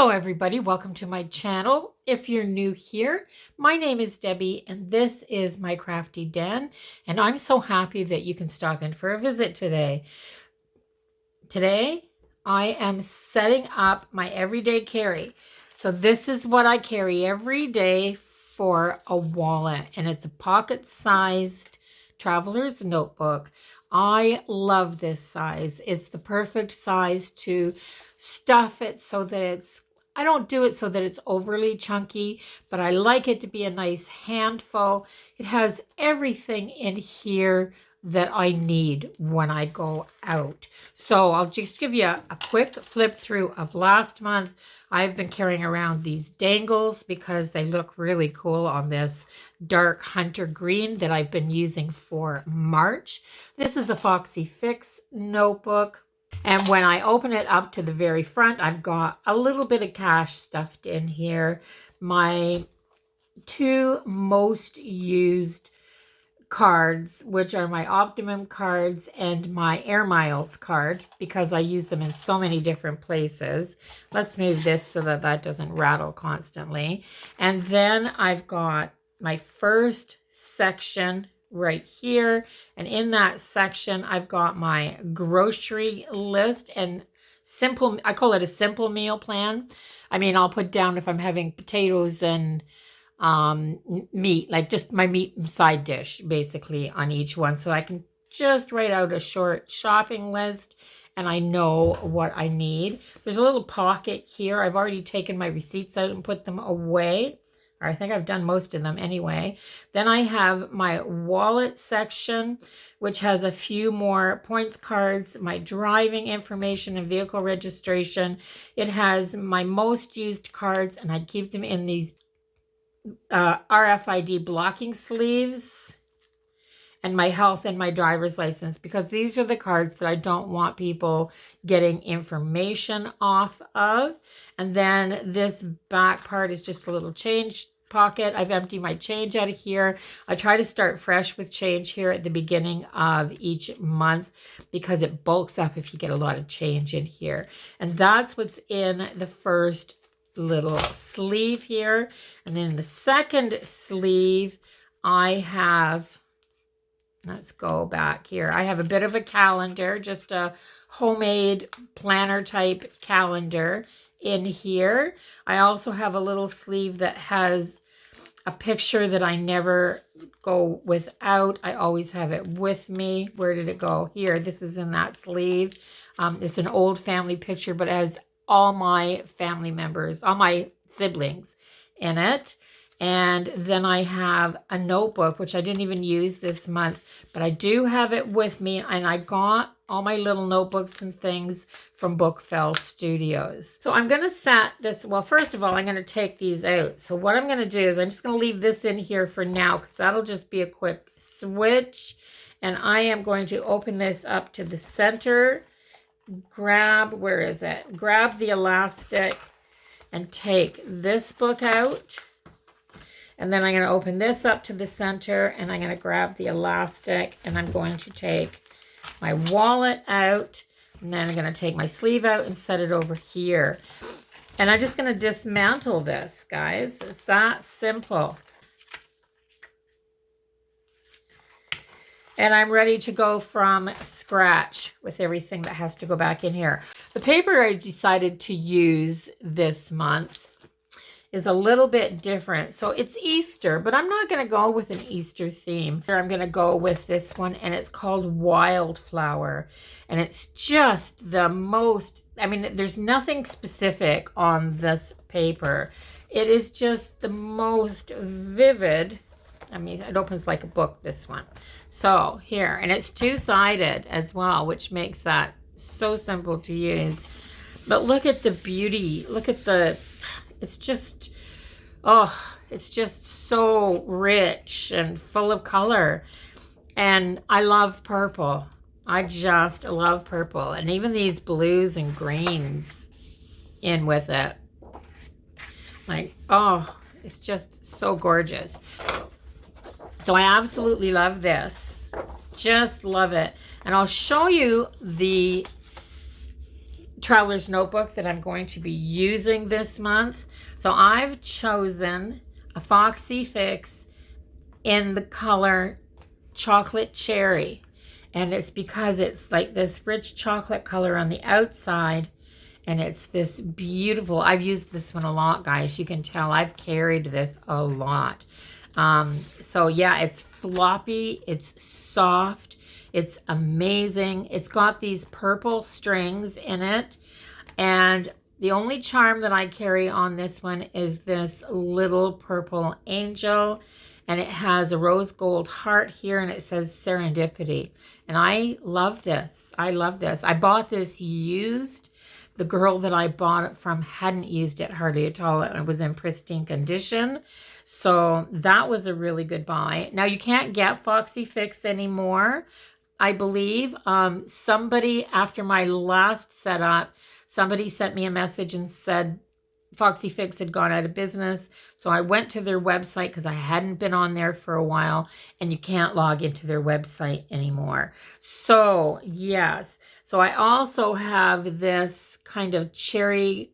Hello everybody, welcome to my channel. If you're new here, my name is Debbie and this is my crafty den, and I'm so happy that you can stop in for a visit today. Today I am setting up my everyday carry. So this is what I carry every day for a wallet, and it's a pocket-sized traveler's notebook. I love this size. It's the perfect size to stuff it so that I don't do it so that it's overly chunky, but I like it to be a nice handful. It has everything in here that I need when I go out. So I'll just give you a quick flip through of last month. I've been carrying around these dangles because they look really cool on this dark hunter green that I've been using for March. This is a Foxy Fix notebook. And when I open it up to the very front, I've got a little bit of cash stuffed in here. My two most used cards, which are my Optimum cards and my Air Miles card, because I use them in so many different places. Let's move this so that that doesn't rattle constantly. And then I've got my first section right here, and in that section I've got my grocery list and simple, I call it a simple meal plan. I mean, I'll put down if I'm having potatoes and meat, like just my meat and side dish basically on each one, so I can just write out a short shopping list and I know what I need. There's a little pocket here. I've already taken my receipts out and put them away. I think I've done most of them anyway. Then I have my wallet section, which has a few more points cards, my driving information and vehicle registration. It has my most used cards, and I keep them in these RFID blocking sleeves, and my health and my driver's license, because these are the cards that I don't want people getting information off of. And then this back part is just a little change pocket. I've emptied my change out of here. I try to start fresh with change here at the beginning of each month because it bulks up if you get a lot of change in here. And that's what's in the first little sleeve here. And then in the second sleeve, I have, let's go back here. I have a bit of a calendar, just a homemade planner type calendar in here. I also have a little sleeve that has a picture that I never go without. I always have it with me. Where did it go? Here, this is in that sleeve. It's an old family picture, but it has all my family members, all my siblings in it. And then I have a notebook, which I didn't even use this month, but I do have it with me. And I got all my little notebooks and things from Bookfell Studios. So I'm going to set this, well, first of all, I'm going to take these out. So what I'm going to do is I'm just going to leave this in here for now, because that'll just be a quick switch. And I am going to open this up to the center, grab, where is it? Grab the elastic and take this book out. And then I'm going to open this up to the center, and I'm going to grab the elastic, and I'm going to take my wallet out, and then I'm going to take my sleeve out and set it over here. And I'm just going to dismantle this, guys. It's that simple. And I'm ready to go from scratch with everything that has to go back in here. The paper I decided to use this month is a little bit different. So it's Easter, but I'm not going to go with an Easter theme. I'm going to go with this one, and it's called Wildflower. And it's just the most, I mean, there's nothing specific on this paper. It is just the most vivid. I mean, it opens like a book, this one. So here, and it's two-sided as well, which makes that so simple to use. But look at the beauty. Look at the, it's just, oh, it's just so rich and full of color. And I love purple. I just love purple. And even these blues and greens in with it. Like, oh, it's just so gorgeous. So I absolutely love this. Just love it. And I'll show you the traveler's notebook that I'm going to be using this month. So I've chosen a Foxy Fix in the color Chocolate Cherry. And it's because it's like this rich chocolate color on the outside. And it's this beautiful, I've used this one a lot, guys. You can tell I've carried this a lot. So yeah, it's floppy, it's soft, it's amazing. It's got these purple strings in it. And the only charm that I carry on this one is this little purple angel. And it has a rose gold heart here, and it says serendipity. And I love this. I love this. I bought this used. The girl that I bought it from hadn't used it hardly at all. It was in pristine condition. So that was a really good buy. Now, you can't get Foxy Fix anymore, I believe. Somebody, after my last setup, somebody sent me a message and said Foxy Fix had gone out of business. So I went to their website because I hadn't been on there for a while, and you can't log into their website anymore. So yes. So I also have this kind of cherry,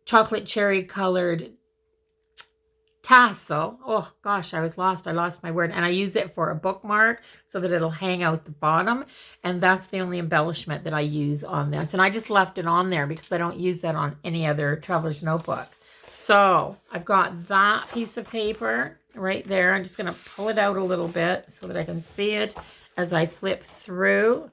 chocolate cherry colored tassel. Oh gosh, I lost my word. And I use it for a bookmark so that it'll hang out the bottom. And that's the only embellishment that I use on this. And I just left it on there because I don't use that on any other traveler's notebook. So I've got that piece of paper right there. I'm just going to pull it out a little bit so that I can see it as I flip through.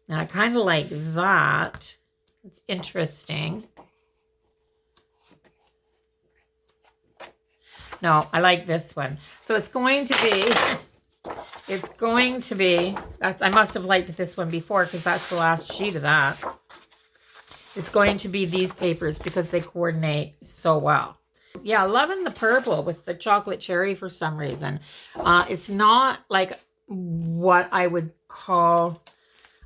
And I kind of like that. It's interesting. No, I like this one. So it's going to be, I must have liked this one before because that's the last sheet of that. It's going to be these papers because they coordinate so well. Yeah, loving the purple with the chocolate cherry for some reason. It's not like what I would call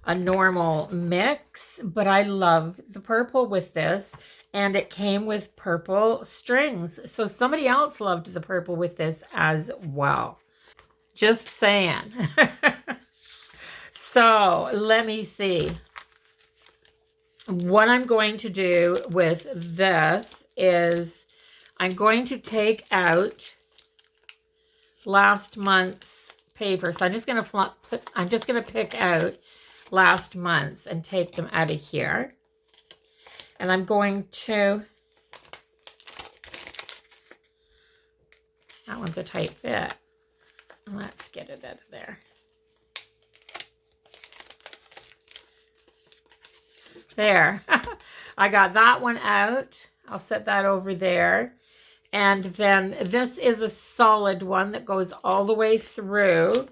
a normal mix, but I love the purple with this. And it came with purple strings. So somebody else loved the purple with this as well. Just saying. So let me see. What I'm going to do with this is I'm going to take out last month's paper. So I'm just going to pick out last month's and take them out of here. And I'm going to, that one's a tight fit. Let's get it out of there. There. I got that one out. I'll set that over there. And then this is a solid one that goes all the way through.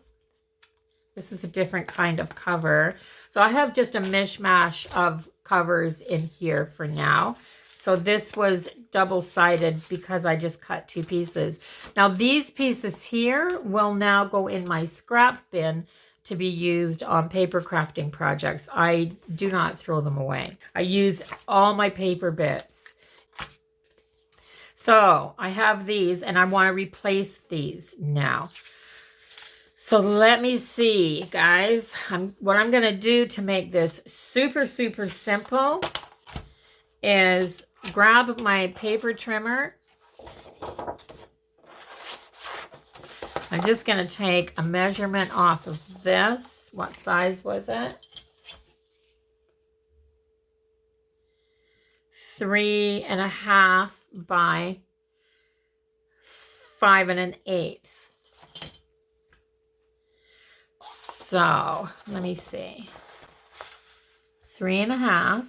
This is a different kind of cover. So I have just a mishmash of covers in here for now. So this was double-sided because I just cut 2 pieces. Now these pieces here will now go in my scrap bin to be used on paper crafting projects. I do not throw them away. I use all my paper bits. So I have these and I want to replace these now. So let me see, guys. What I'm going to do to make this super, super simple is grab my paper trimmer. I'm just going to take a measurement off of this. What size was it? 3.5 by 5 1/8. So let me see. 3.5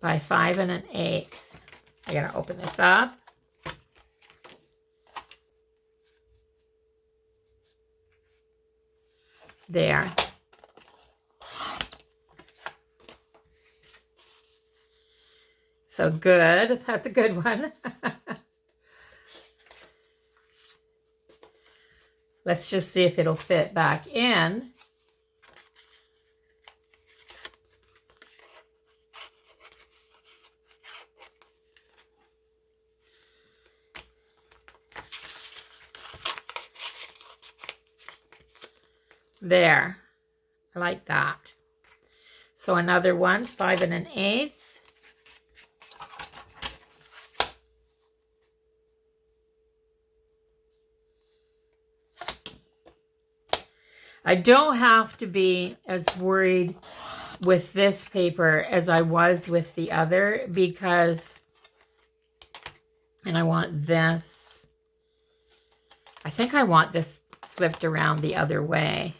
by 5 1/8. I gotta open this up. There. So good. That's a good one. Let's just see if it'll fit back in. There. I like that. So another one, 5 1/8. I don't have to be as worried with this paper as I was with the other because, and I want this, I think I want this flipped around the other way.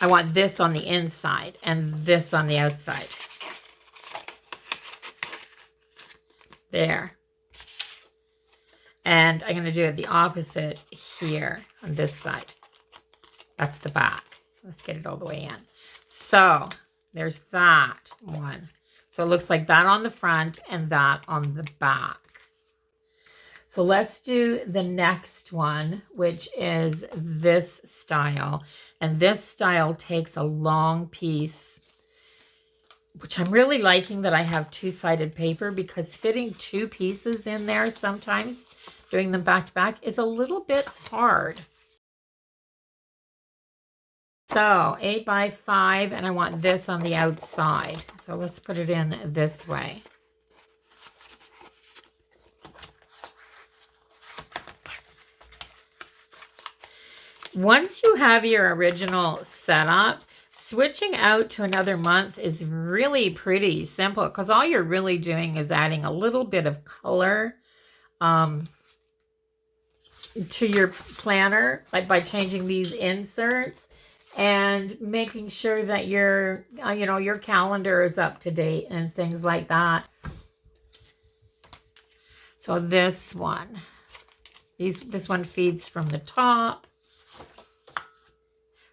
I want this on the inside and this on the outside. There. And I'm going to do it the opposite here on this side. That's the back. Let's get it all the way in. So there's that one. So it looks like that on the front and that on the back. So let's do the next one, which is this style. And this style takes a long piece, which I'm really liking that I have two-sided paper, because fitting two pieces in there sometimes, doing them back to back, is a little bit hard. So 8 by 5, and I want this on the outside. So let's put it in this way. Once you have your original setup, switching out to another month is really pretty simple, because all you're really doing is adding a little bit of color to your planner, like by changing these inserts and making sure that your your calendar is up to date and things like that. So this one, this one feeds from the top.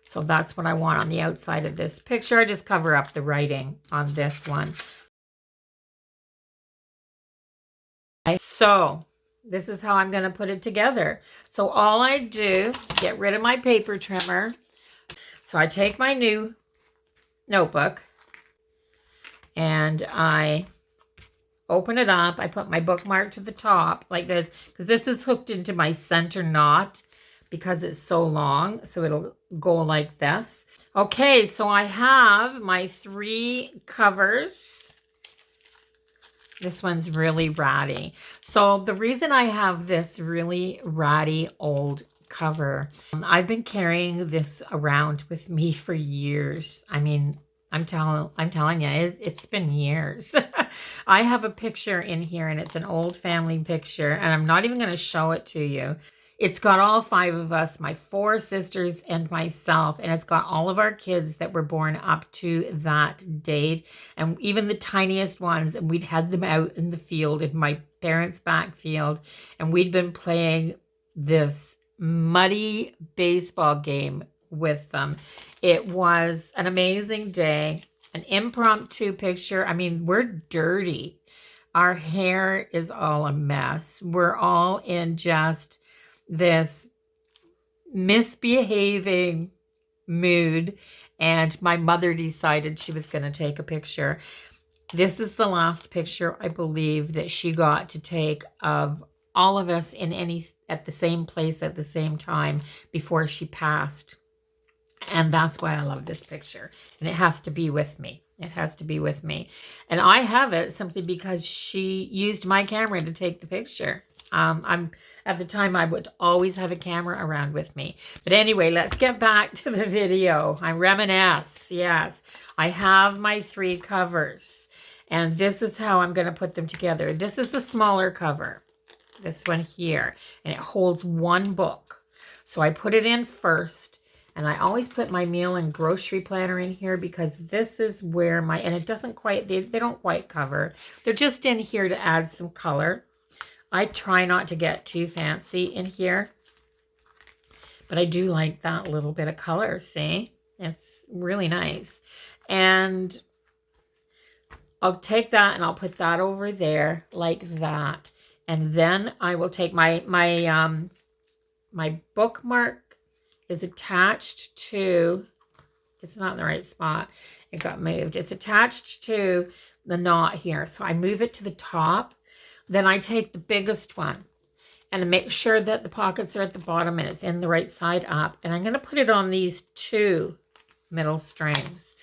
So that's what I want on the outside of this picture. I just cover up the writing on this one. So this is how I'm going to put it together. So all I do, get rid of my paper trimmer. So I take my new notebook and I open it up. I put my bookmark to the top like this, because this is hooked into my center knot because it's so long. So it'll go like this. Okay, so I have my 3 covers. This one's really ratty. So the reason I have this really ratty old cover, I've been carrying this around with me for years. I mean, I'm telling you, it's been years. I have a picture in here, and it's an old family picture, and I'm not even going to show it to you. It's got all 5 of us, my 4 sisters and myself, and it's got all of our kids that were born up to that date, and even the tiniest ones, and we'd had them out in the field, in my parents' back field, and we'd been playing this muddy baseball game with them. It was an amazing day, an impromptu picture. I mean, we're dirty. Our hair is all a mess. We're all in just this misbehaving mood, and my mother decided she was going to take a picture. This is the last picture, I believe, that she got to take of all of us at the same place at the same time before she passed. And that's why I love this picture. And it has to be with me. It has to be with me. And I have it simply because she used my camera to take the picture. At the time, I would always have a camera around with me. But anyway, let's get back to the video. I reminisce. Yes, I have my 3 covers. And this is how I'm going to put them together. This is a smaller cover. This one here. And it holds 1 book. So I put it in first. And I always put my meal and grocery planner in here, because this is where and it doesn't quite, they don't quite cover. They're just in here to add some color. I try not to get too fancy in here, but I do like that little bit of color, see? It's really nice. And I'll take that and I'll put that over there like that. And then I will take my bookmark is attached to, it's not in the right spot. It got moved. It's attached to the knot here. So I move it to the top. Then I take the biggest one and make sure that the pockets are at the bottom and it's in the right side up. And I'm going to put it on these 2 middle strings.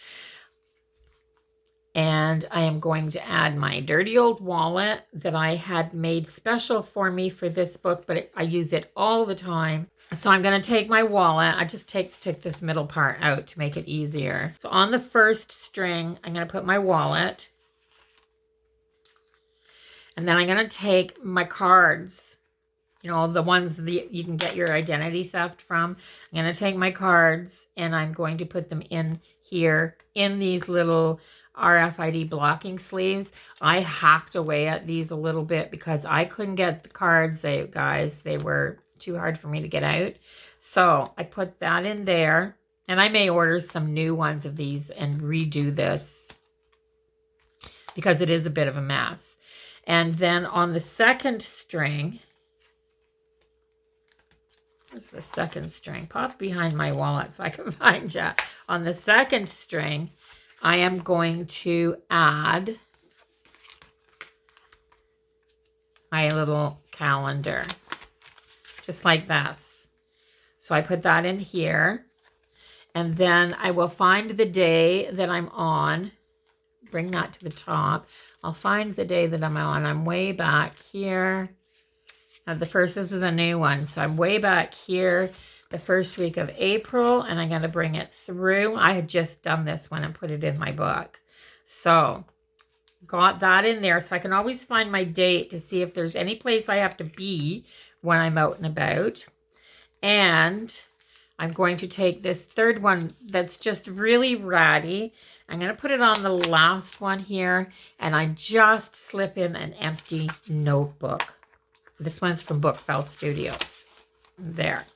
And I am going to add my dirty old wallet that I had made special for me for this book, but I use it all the time. So I'm going to take my wallet. I just took this middle part out to make it easier. So on the first string, I'm going to put my wallet. And then I'm going to take my cards, you know, the ones that you can get your identity theft from. I'm going to take my cards and I'm going to put them in here in these little RFID blocking sleeves. I hacked away at these a little bit because I couldn't get the cards, guys. They were too hard for me to get out. So I put that in there, and I may order some new ones of these and redo this because it is a bit of a mess. And then on the second string, where's the second string? Pop behind my wallet so I can find you. On the second string, I am going to add my little calendar, just like this. So I put that in here, and then I will find the day that I'm on, bring that to the top. I'll find the day that I'm on. I'm way back here. This is a new one, so I'm way back here, the first week of April, and I'm going to bring it through. I had just done this one and put it in my book. So, got that in there, so I can always find my date to see if there's any place I have to be when I'm out and about. And I'm going to take this third one that's just really ratty. I'm going to put it on the last one here, and I just slip in an empty notebook. This one's from Bookfell Studios. There.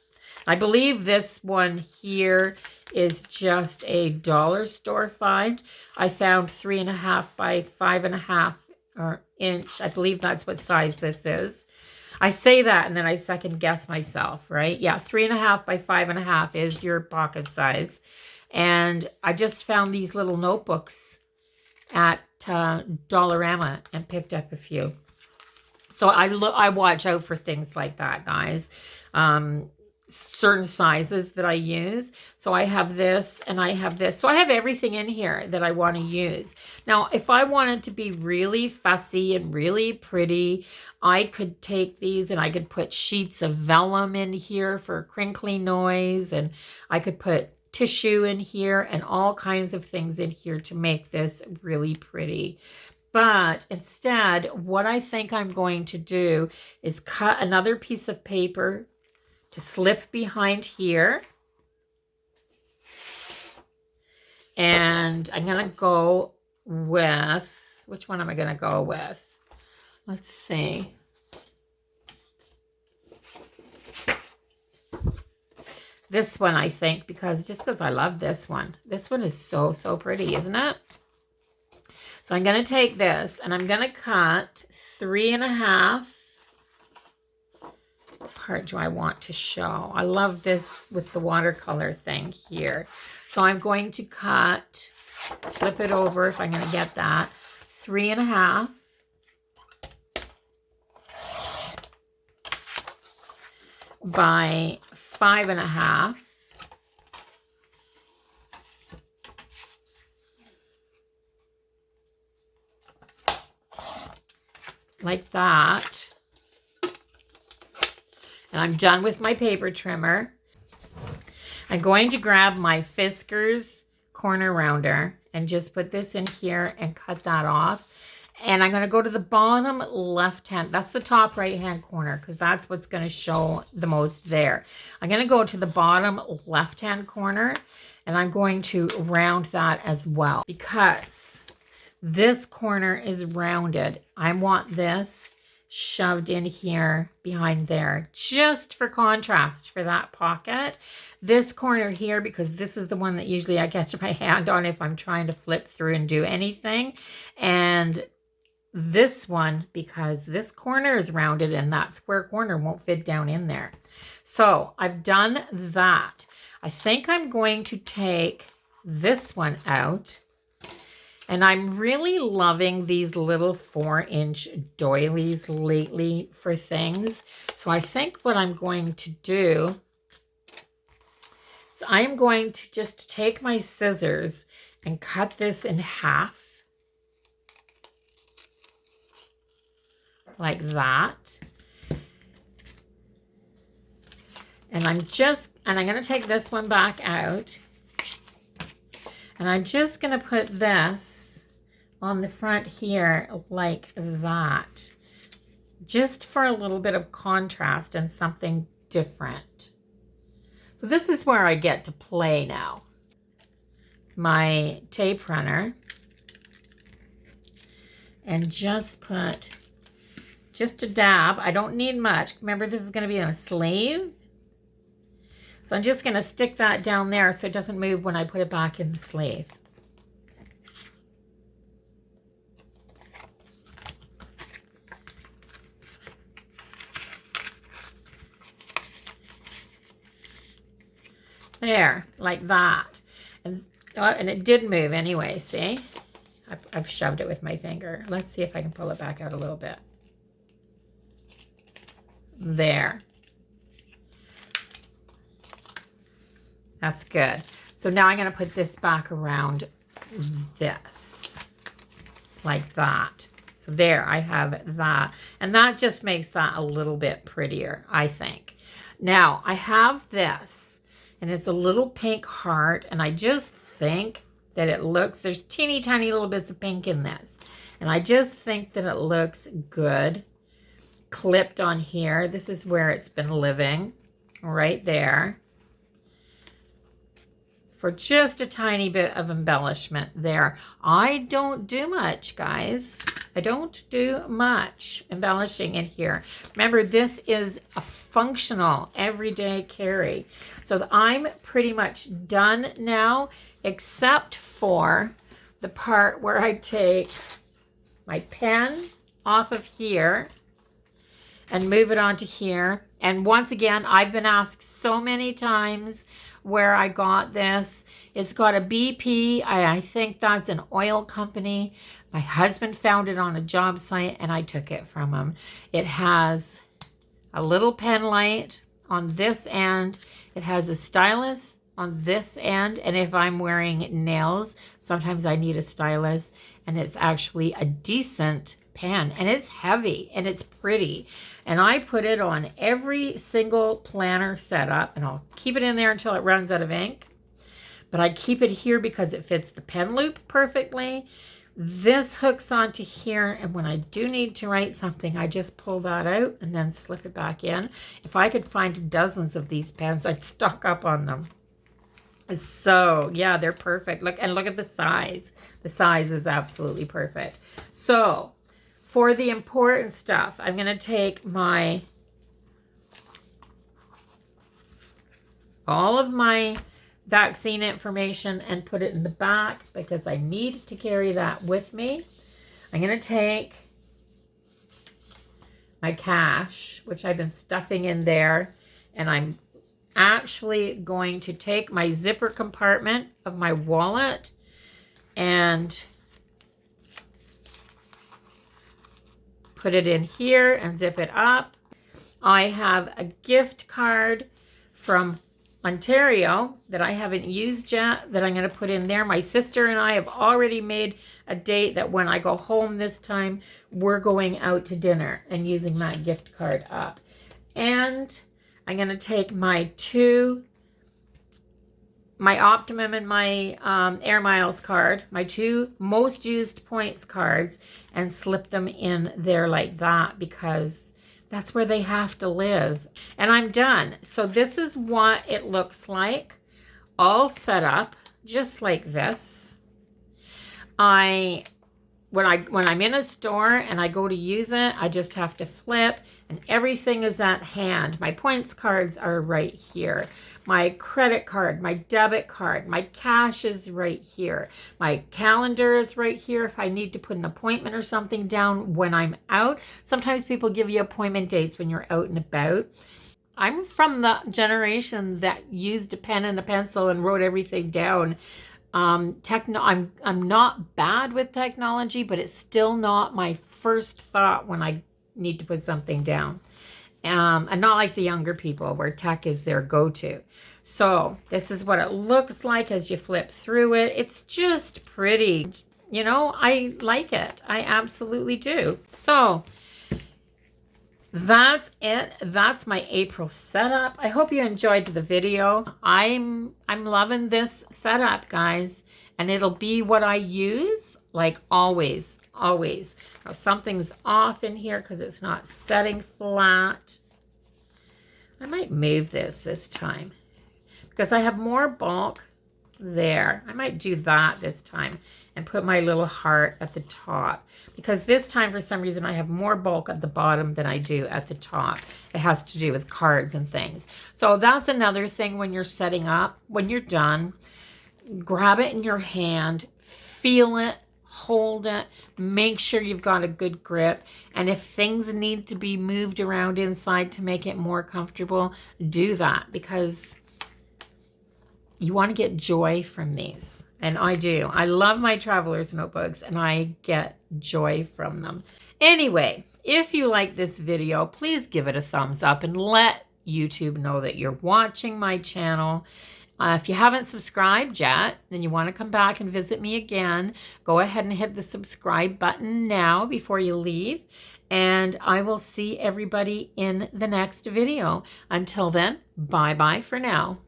I believe this one here is just a dollar store find. I found 3.5 by 5.5 inch. I believe that's what size this is. I say that and then I second guess myself, right? Yeah, 3.5 by 5.5 is your pocket size. And I just found these little notebooks at Dollarama and picked up a few. So I watch out for things like that, guys. Certain sizes that I use. So I have this and I have this. So I have everything in here that I want to use. Now, if I wanted to be really fussy and really pretty, I could take these and I could put sheets of vellum in here for crinkly noise, and I could put tissue in here and all kinds of things in here to make this really pretty. But instead, what I think I'm going to do is cut another piece of paper to slip behind here. And I'm going to go with, which one am I going to go with? Let's see. This one, I think, because I love this one. This one is so, so pretty, isn't it? So I'm going to take this and I'm going to cut 3.5. What part do I want to show? I love this with the watercolor thing here. So I'm going to cut, flip it over if I'm going to get that, 3.5 by 5.5. Like that. And I'm done with my paper trimmer. I'm going to grab my Fiskars corner rounder and just put this in here and cut that off. And I'm going to go to the bottom left hand. That's the top right hand corner because that's what's going to show the most there. I'm going to go to the bottom left hand corner and I'm going to round that as well because this corner is rounded. I want this shoved in here behind there just for contrast for that pocket. This corner here, because this is the one that usually I catch my hand on if I'm trying to flip through and do anything. And this one, because this corner is rounded and that square corner won't fit down in there. So I've done that. I think I'm going to take this one out. And I'm really loving these little 4-inch doilies lately for things. So I think what I'm going to do is I'm going to just take my scissors and cut this in half. Like that. And I'm going to take this one back out. And I'm just going to put this on the front here like that. Just for a little bit of contrast and something different. So this is where I get to play now. My tape runner. And just put just a dab. I don't need much. Remember, this is going to be in a sleeve. So I'm just going to stick that down there so it doesn't move when I put it back in the sleeve. There, like that. And it did move anyway, see? I've shoved it with my finger. Let's see if I can pull it back out a little bit. There. That's good. So now I'm going to put this back around this. Like that. So there, I have that. And that just makes that a little bit prettier, I think. Now, I have this. And it's a little pink heart. And I just think that it looks, there's teeny tiny little bits of pink in this. And I just think that it looks good. Clipped on here. This is where it's been living, right there, for just a tiny bit of embellishment there. I don't do much, guys. I don't do much embellishing in here. Remember, this is a functional everyday carry. So I'm pretty much done now, except for the part where I take my pen off of here and move it onto here. And once again, I've been asked so many times where I got this. It's got a BP. I think that's an oil company. My husband found it on a job site and I took it from him. It has a little pen light on this end. It has a stylus on this end. And if I'm wearing nails, sometimes I need a stylus. And it's actually a decent pen, and it's heavy and it's pretty, and I put it on every single planner setup, and I'll keep it in there until it runs out of ink, but I keep it here because it fits the pen loop perfectly. This hooks onto here, and when I do need to write something, I just pull that out and then slip it back in. If I could find dozens of these pens, I'd stock up on them. So yeah, they're perfect. Look at the size. The size is absolutely perfect. So for the important stuff, I'm going to take all of my vaccine information and put it in the back because I need to carry that with me. I'm going to take my cash, which I've been stuffing in there, and I'm actually going to take my zipper compartment of my wallet and put it in here and zip it up. I have a gift card from Ontario that I haven't used yet that I'm going to put in there. My sister and I have already made a date that when I go home this time, we're going out to dinner and using that gift card up. And I'm going to take my Optimum and my Air Miles card, my 2 most used points cards, and slip them in there like that because that's where they have to live. And I'm done. So this is what it looks like, all set up just like this. When I'm in a store and I go to use it, I just have to flip and everything is at hand. My points cards are right here. My credit card, my debit card, my cash is right here. My calendar is right here if I need to put an appointment or something down when I'm out. Sometimes people give you appointment dates when you're out and about. I'm from the generation that used a pen and a pencil and wrote everything down I'm not bad with technology, but it's still not my first thought when I need to put something down. And not like the younger people where tech is their go-to. So this is what it looks like as you flip through it. It's just pretty. You know, I like it. I absolutely do. So that's it. That's my April setup. I hope you enjoyed the video. I'm loving this setup, guys, and it'll be what I use like always. Now, something's off in here because it's not setting flat. I might move this time because I have more bulk there. I might do that this time and put my little heart at the top, because this time for some reason I have more bulk at the bottom than I do at the top. It has to do with cards and things. So that's another thing when you're setting up. When you're done, grab it in your hand, feel it, hold it, make sure you've got a good grip, and if things need to be moved around inside to make it more comfortable, do that, because you want to get joy from these. And I do. I love my traveler's notebooks and I get joy from them. Anyway, if you like this video, please give it a thumbs up and let YouTube know that you're watching my channel. If you haven't subscribed yet and you want to come back and visit me again, go ahead and hit the subscribe button now before you leave. And I will see everybody in the next video. Until then, bye-bye for now.